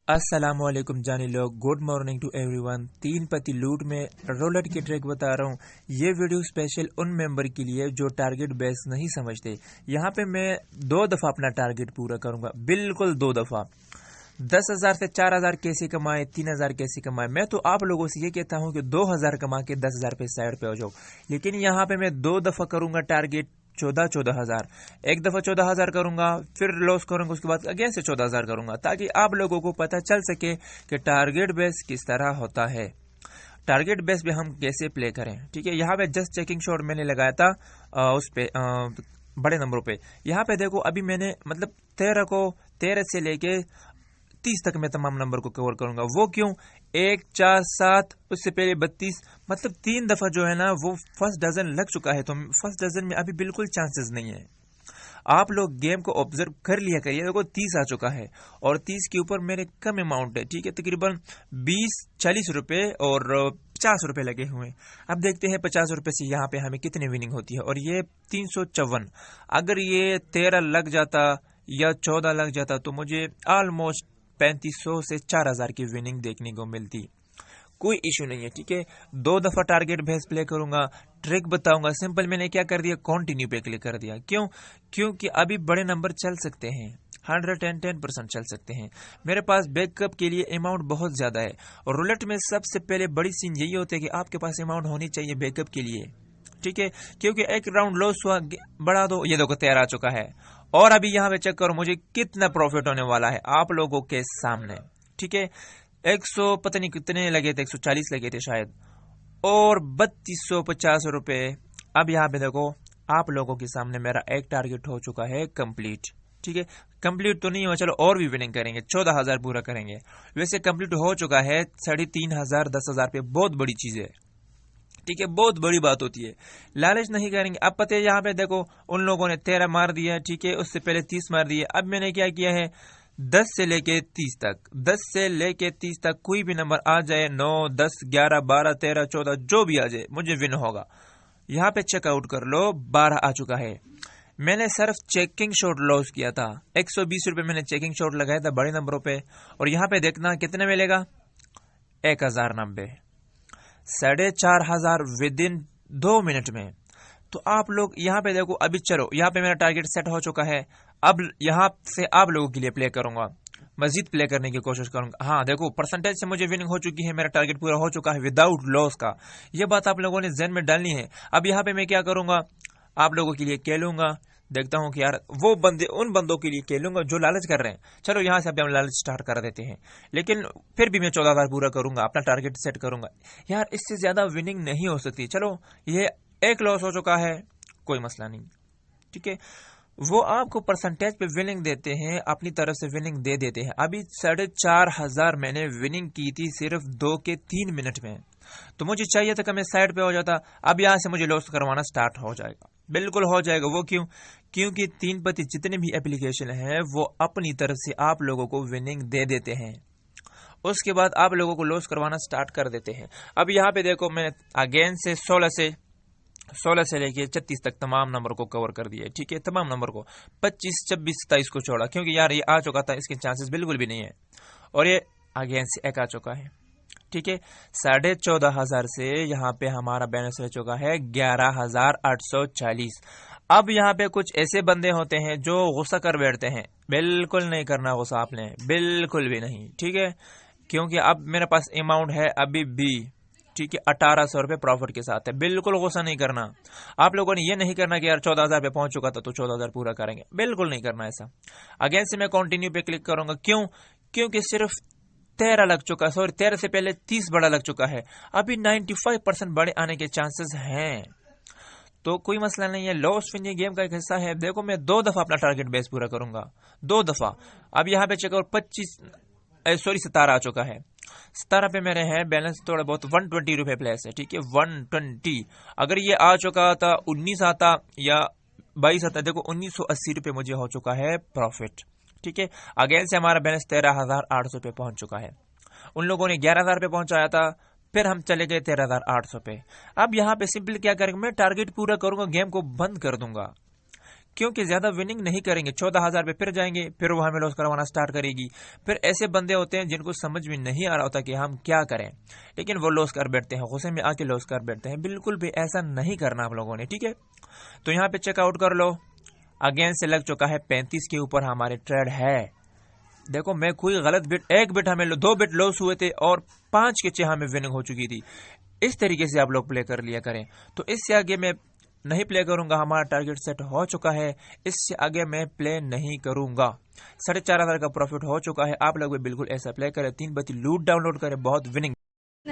अस्सलाम वालेकुम जानी लोग, गुड मॉर्निंग टू एवरीवन। 3 पत्ती लूट में रोलेट की ट्रिक बता रहा हूँ। ये वीडियो स्पेशल उन मेंबर के लिए जो टारगेट बेस नहीं समझते। यहाँ पे मैं 2 दफा अपना टारगेट पूरा करूंगा, बिल्कुल 2 दफा। 10,000 से 4,000 कैसे कमाए, 3,000 कैसे कमाए। मैं तो आप लोगों से ये कहता हूँ कि 2,000 कमा के 10,000 पे साइड पे हो जाओ, लेकिन यहाँ पे मैं 2 दफा करूंगा टारगेट 14,000। एक दफा 14,000 करूंगा, फिर लॉस करूंगा, उसके बाद अगेन से 14,000 करूंगा, ताकि आप लोगों को पता चल सके कि टारगेट बेस किस तरह होता है, टारगेट बेस पे हम कैसे प्ले करें। ठीक है, यहाँ पे जस्ट चेकिंग शॉट मैंने लगाया था उस पे बड़े नंबरों पे। यहाँ पे देखो, अभी मैंने मतलब 13 से लेके 30 तक मैं तमाम नंबर को कवर करूंगा। वो क्यों? 1, 4, 7, उससे पहले 32, मतलब 3 दफा जो है ना वो फर्स्ट डजन लग चुका है। तो फर्स्ट डजन में अभी बिल्कुल चांसेस नहीं है। आप लोग गेम को ऑब्जर्व कर लिया करिए। देखो 30 आ चुका है और 30 के ऊपर मेरे कम अमाउंट है। ठीक है, तकरीबन 20-40 रुपए और 50 रुपए लगे हुए। अब देखते हैं 50 रुपए से यहाँ पे हमें कितनी विनिंग होती है। और ये 354, अगर ये 13 लग जाता या 14 लग जाता तो मुझे ऑलमोस्ट 3500 से 4,000 की विनिंग देखने को मिलती। कोई इशू नहीं है। ठीक है, 2 दफा टारगेट बेस प्ले करूंगा, ट्रिक बताऊंगा। सिंपल मैंने क्या कर दिया, कंटिन्यू पे क्लिक कर दिया। क्यों? क्योंकि अभी बड़े नंबर चल सकते हैं, 110% चल सकते हैं। मेरे पास बैकअप के लिए अमाउंट बहुत ज्यादा है। और रूलेट में सबसे पहले बड़ी सीन यही होती है कि आपके पास अमाउंट होनी चाहिए बैकअप के लिए। ठीक है, क्योंकि एक राउंड लॉस हुआ, बढ़ा दो। ये देखो 13 आ चुका है। और अभी यहाँ पे चेक करो मुझे कितना प्रॉफिट होने वाला है आप लोगों के सामने। ठीक है, 100 पता नहीं कितने लगे थे, 140 लगे थे शायद, और 3250 रुपए। अब यहाँ पे देखो आप लोगों के सामने मेरा एक टारगेट हो चुका है कंप्लीट। ठीक है, कंप्लीट तो नहीं हुआ, चलो और भी विनिंग करेंगे, 14,000 पूरा करेंगे। वैसे कंप्लीट हो चुका है 3,500, 10,000 पे बहुत बड़ी चीज है। ठीक है, बहुत बड़ी बात होती है, लालच नहीं करेंगे। अब पता है यहाँ पे देखो उन लोगों ने 13 मार दिया। ठीक है, उससे पहले 30 मार दिए। अब मैंने क्या किया है, 10 से लेके 30 तक, 10 से लेके 30 तक कोई भी नंबर आ जाए, 9, 10, 11, 12, 13, 14 जो भी आ जाए मुझे विन होगा। यहाँ पे चेकआउट कर लो, 12 आ चुका है। मैंने सिर्फ चेकिंग शॉट लॉस किया था, 120 रुपए मैंने चेकिंग शॉट लगाया था बड़े नंबरों पे। और यहाँ पे देखना कितने मिलेगा, 1,090, 4,500 विद इन 2 मिनट में। तो आप लोग यहाँ पे देखो, अभी चलो यहाँ पे मेरा टारगेट सेट हो चुका है। अब यहाँ से आप लोगों के लिए प्ले करूंगा, मजीद प्ले करने की कोशिश करूंगा। हाँ देखो, परसेंटेज से मुझे विनिंग हो चुकी है, मेरा टारगेट पूरा हो चुका है विदाउट लॉस का। ये बात आप लोगों ने ज़हन में डालनी है। अब यहाँ पे मैं क्या करूंगा, आप लोगों के लिए खेलूंगा। देखता हूं कि यार वो बंदे, उन बंदों के लिए खेलूंगा जो लालच कर रहे हैं। चलो यहाँ से अभी हम लालच स्टार्ट कर देते हैं, लेकिन फिर भी मैं 14,000 पूरा करूंगा, अपना टारगेट सेट करूंगा। यार इससे ज्यादा विनिंग नहीं हो सकती। चलो ये एक लॉस हो चुका है, कोई मसला नहीं। ठीक है, वो आपको परसेंटेज पे विनिंग देते हैं, अपनी तरफ से विनिंग दे देते हैं। अभी 4,500 मैंने विनिंग की थी सिर्फ 2 के 3 मिनट में। तो मुझे चाहिए था कि मैं साइड पे हो जाता। अब यहाँ से मुझे लॉस करवाना स्टार्ट हो जाएगा, बिल्कुल हो जाएगा। वो क्यों? क्योंकि 3 पत्ती जितने भी एप्लीकेशन है वो अपनी तरफ से आप लोगों को विनिंग दे देते हैं, उसके बाद आप लोगों को लॉस करवाना स्टार्ट कर देते हैं। अब यहाँ पे देखो, मैंने अगेन से 16 से लेके 36 तक तमाम नंबर को कवर कर दिया। ठीक है, तमाम नंबर को, 25, 26, 27 को छोड़ा, क्योंकि यार ये आ चुका था, इसके चांसेस बिल्कुल भी नहीं है। और ये अगेन से एक आ चुका है। ठीक है, 14,500 से यहाँ पे हमारा बैलेंस रह चुका है 11,840। अब यहाँ पे कुछ ऐसे बंदे होते हैं जो गुस्सा कर बैठते हैं। बिल्कुल नहीं करना गुस्सा आपने, बिल्कुल भी नहीं। ठीक है, क्योंकि अब मेरे पास अमाउंट है अभी भी, ठीक है, 1,800 रुपए प्रॉफिट के साथ है। बिल्कुल गुस्सा नहीं करना। आप लोगों ने ये नहीं करना कि यार 14,000 पे पहुंच चुका था तो 14,000 पूरा करेंगे, बिल्कुल नहीं करना ऐसा। अगेन से मैं कंटिन्यू पे क्लिक करूंगा। क्यों? क्योंकि सिर्फ 13 लग चुका, सॉरी 13 से पहले 30 बड़ा लग चुका है। अभी 95% बड़े आने के चांसेस हैं, तो कोई मसला नहीं है। लॉस विन गेम का एक हिस्सा है। देखो मैं 2 दफा अपना टारगेट बेस पूरा करूंगा, 2 दफा। अब यहाँ पे चेक और 17 आ चुका है। 17 पे मेरे हैं बैलेंस थोड़ा बहुत, 120 रुपए प्लेस है। ठीक है, 120। अगर ये आ चुका था 19 आता या 22 आता, देखो 1980 रुपए मुझे हो चुका है प्रॉफिट। ठीक है, अगेन से हमारा बैलेंस 13,800 पे पहुंच चुका है। उन लोगों ने 11,000 पे पहुंचाया था, फिर हम चले गए 13,800 पे। अब यहाँ पे सिंपल क्या करेंगे, मैं टारगेट पूरा करूंगा, गेम को बंद कर दूंगा। क्योंकि ज्यादा وننگ نہیں کریں گے 14,000 پہ پھر جائیں گے، پھر وہ ہمیں لاس کروانا سٹارٹ کرے گی. پھر ایسے بندے ہوتے ہیں جن کو سمجھ میں نہیں آ رہا ہوتا کہ ہم کیا کریں، لیکن وہ لاس کر بیٹھتے ہیں، غصے میں آ کے لاس کر بیٹھتے ہیں. بالکل بھی ایسا نہیں کرنا آپ لوگوں نے، ٹھیک ہے. تو یہاں پہ چیک آؤٹ کر لو، اگین سے لگ چکا ہے 35 کے اوپر ہمارے ٹریڈ ہے. دیکھو میں کوئی غلط بٹ، ایک بٹ ہمیں 2 بٹ لاس ہوئے تھے اور 5 کے 6 ہمیں وننگ ہو چکی تھی. اس طریقے سے آپ لوگ پلے کر لیا کریں. تو اس سے آگے میں نہیں پلے کروں گا، ہمارا ٹارگٹ سیٹ ہو چکا ہے، اس سے آگے میں پلے نہیں کروں گا. 4,500 کا پروفٹ ہو چکا ہے. آپ لوگ بھی بالکل ایسا پلے کریں، 3 بتی لوٹ ڈاؤن لوڈ کریں، بہت وننگ